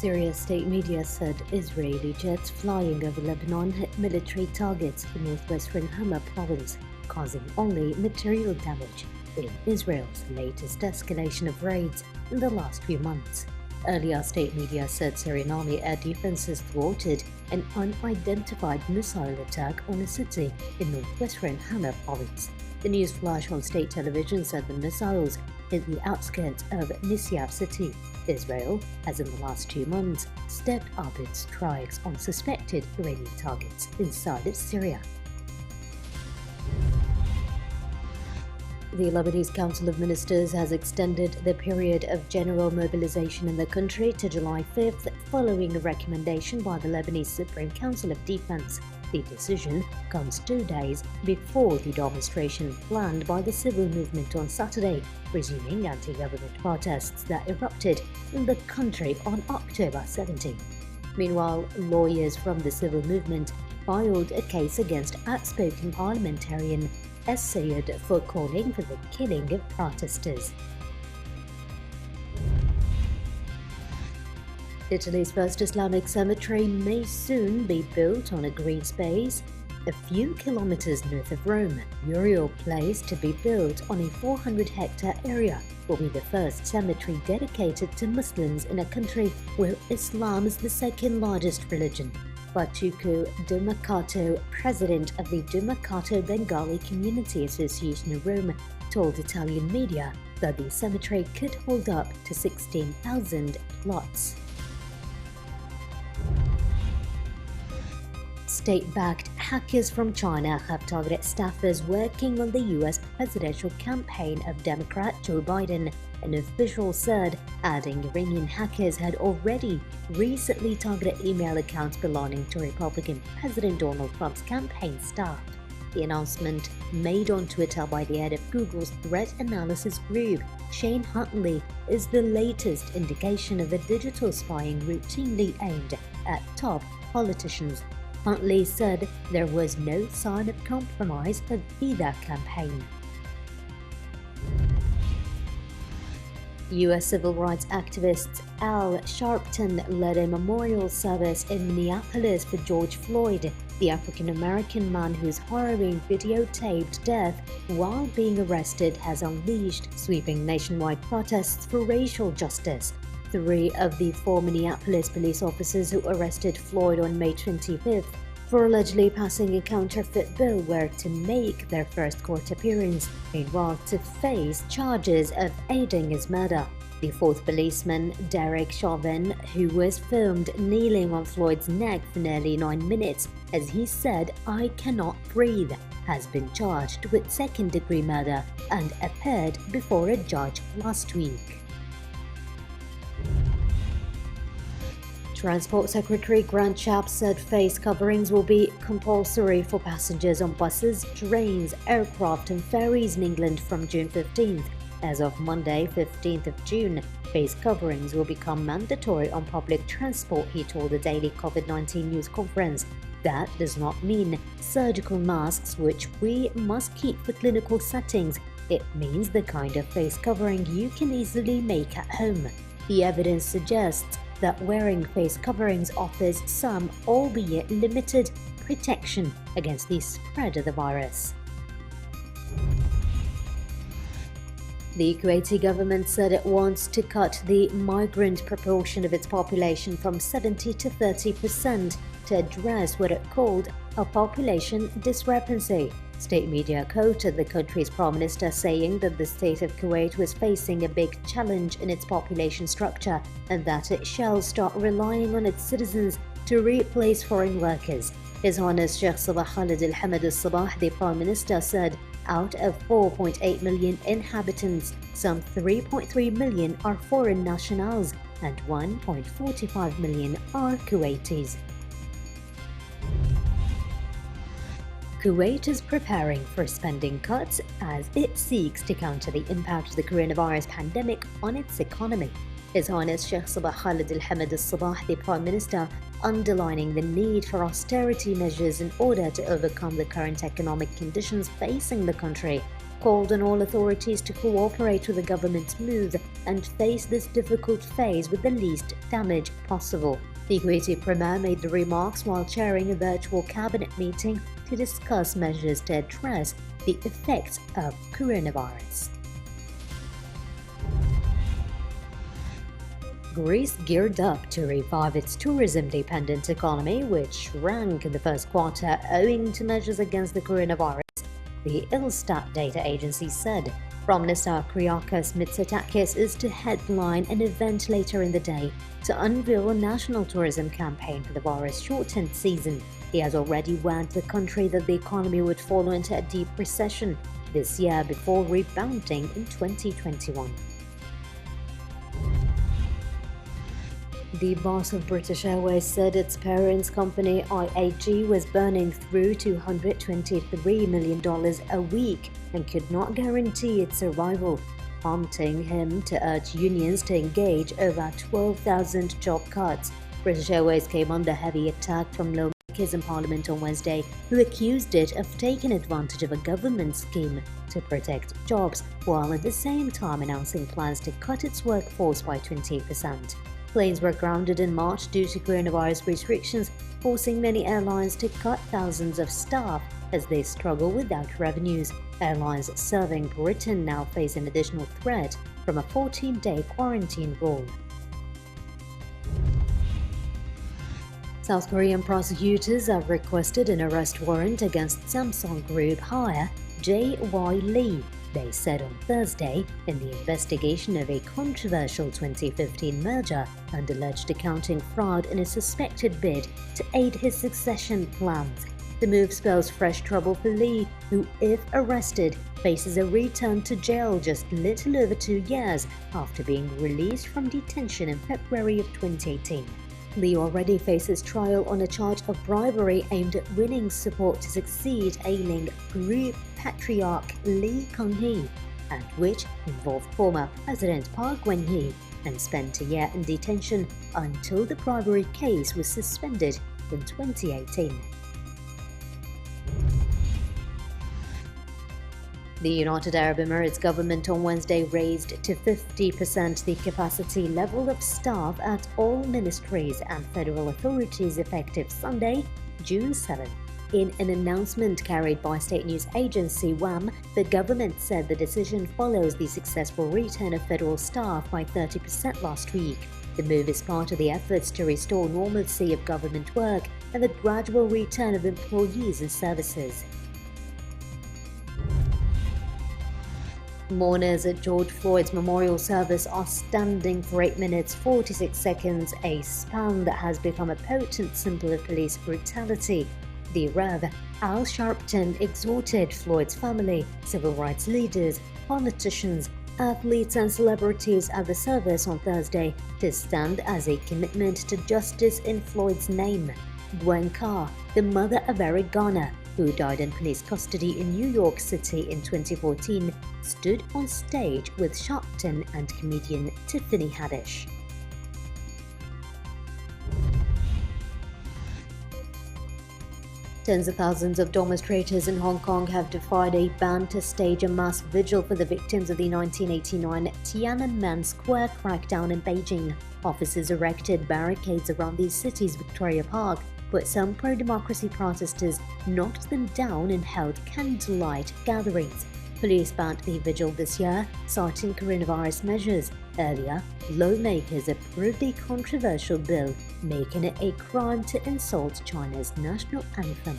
Syria state media said Israeli jets flying over Lebanon hit military targets in northwestern Hama province, causing only material damage in Israel's latest escalation of raids in the last few months. Earlier state media said Syrian army air defenses thwarted an unidentified missile attack on a city in northwestern Hama province. The news flash on state television said the missiles hit the outskirts of Nisyaf city. Israel has in the last 2 months stepped up its strikes on suspected Iranian targets inside of Syria. The Lebanese Council of Ministers has extended the period of general mobilization in the country to July 5th following a recommendation by the Lebanese Supreme Council of Defense. The decision comes 2 days before the demonstration planned by the civil movement on Saturday, resuming anti-government protests that erupted in the country on October 17. Meanwhile, lawyers from the civil movement filed a case against outspoken parliamentarian Sayed for calling for the killing of protesters. Italy's first Islamic cemetery may soon be built on a green space a few kilometers north of Rome. Uriel Place, to be built on a 400-hectare area, will be the first cemetery dedicated to Muslims in a country where Islam is the second largest religion. Fatuku Dumacato, president of the Dumacato Bengali Community Association of Rome, told Italian media that the cemetery could hold up to 16,000 plots. State-backed hackers from China have targeted staffers working on the U.S. presidential campaign of Democrat Joe Biden, an official said, adding Iranian hackers had already recently targeted email accounts belonging to Republican President Donald Trump's campaign staff. The announcement, made on Twitter by the head of Google's threat analysis group, Shane Huntley, is the latest indication of a digital spying routinely aimed at top politicians. Huntley said there was no sign of compromise of either campaign. U.S. civil rights activist Al Sharpton led a memorial service in Minneapolis for George Floyd, the African-American man whose harrowing videotaped death while being arrested has unleashed sweeping nationwide protests for racial justice. 3 of the 4 Minneapolis police officers who arrested Floyd on May 25th for allegedly passing a counterfeit bill were to make their first court appearance, meanwhile to face charges of aiding his murder. The 4th policeman, Derek Chauvin, who was filmed kneeling on Floyd's neck for nearly 9 minutes as he said, "I cannot breathe," has been charged with second-degree murder and appeared before a judge last week. Transport Secretary Grant Shapps said face coverings will be compulsory for passengers on buses, trains, aircraft and ferries in England from June 15th. As of Monday, 15th of June, face coverings will become mandatory on public transport, he told the daily COVID-19 news conference. That does not mean surgical masks, which we must keep for clinical settings. It means the kind of face covering you can easily make at home. The evidence suggests that wearing face coverings offers some, albeit limited, protection against the spread of the virus. The Kuwaiti government said it wants to cut the migrant proportion of its population from 70 to 30% to address what it called a population discrepancy. State media quoted the country's prime minister saying that the state of Kuwait was facing a big challenge in its population structure and that it shall start relying on its citizens to replace foreign workers. His Highness Sheikh Sabah Khalid Al-Hamad Al-Sabah, the prime minister, said out of 4.8 million inhabitants, some 3.3 million are foreign nationals and 1.45 million are Kuwaitis. Kuwait is preparing for spending cuts as it seeks to counter the impact of the coronavirus pandemic on its economy. His Highness Sheikh Sabah Khalid Al-Hamad Al-Sabah, the Prime Minister, underlining the need for austerity measures in order to overcome the current economic conditions facing the country. called on all authorities to cooperate with the government's move and face this difficult phase with the least damage possible. The Kuwaiti Premier made the remarks while chairing a virtual cabinet meeting to discuss measures to address the effects of coronavirus. Greece geared up to revive its tourism-dependent economy, which shrank in the first quarter owing to measures against the coronavirus, the Illstat data agency said. Prime Minister Kyriakos Mitsotakis is to headline an event later in the day to unveil a national tourism campaign for the virus-shortened season. He has already warned the country that the economy would fall into a deep recession this year before rebounding in 2021. The boss of British Airways said its parent company IAG was burning through $223 million a week and could not guarantee its survival, prompting him to urge unions to engage over 12,000 job cuts. British Airways came under heavy attack from lawmakers in Parliament on Wednesday, who accused it of taking advantage of a government scheme to protect jobs, while at the same time announcing plans to cut its workforce by 28%. Planes were grounded in March due to coronavirus restrictions, forcing many airlines to cut thousands of staff as they struggle without revenues. Airlines serving Britain now face an additional threat from a 14-day quarantine rule. South Korean prosecutors have requested an arrest warrant against Samsung Group hire J.Y. Lee, they said on Thursday, in the investigation of a controversial 2015 merger and alleged accounting fraud in a suspected bid to aid his succession plans. The move spells fresh trouble for Lee, who, if arrested, faces a return to jail just little over 2 years after being released from detention in February of 2018. Lee already faces trial on a charge of bribery aimed at winning support to succeed ailing Group patriarch Lee Kung-hee, and which involved former President Park Geun-hye, and spent a year in detention until the bribery case was suspended in 2018. The United Arab Emirates government on Wednesday raised to 50% the capacity level of staff at all ministries and federal authorities effective Sunday, June 7. In an announcement carried by state news agency WAM, the government said the decision follows the successful return of federal staff by 30% last week. The move is part of the efforts to restore normalcy of government work and the gradual return of employees and services. Mourners at George Floyd's memorial service are standing for 8 minutes 46 seconds, a span that has become a potent symbol of police brutality. The Rev. Al Sharpton exhorted Floyd's family, civil rights leaders, politicians, athletes and celebrities at the service on Thursday to stand as a commitment to justice in Floyd's name. Gwen Carr, the mother of Eric Garner, who died in police custody in New York City in 2014, stood on stage with Sharpton and comedian Tiffany Haddish. Tens of thousands of demonstrators in Hong Kong have defied a ban to stage a mass vigil for the victims of the 1989 Tiananmen Square crackdown in Beijing. Officers erected barricades around the city's Victoria Park, but some pro-democracy protesters knocked them down and held candlelight gatherings. Police banned the vigil this year, citing coronavirus measures. Earlier, lawmakers approved a controversial bill making it a crime to insult China's national anthem.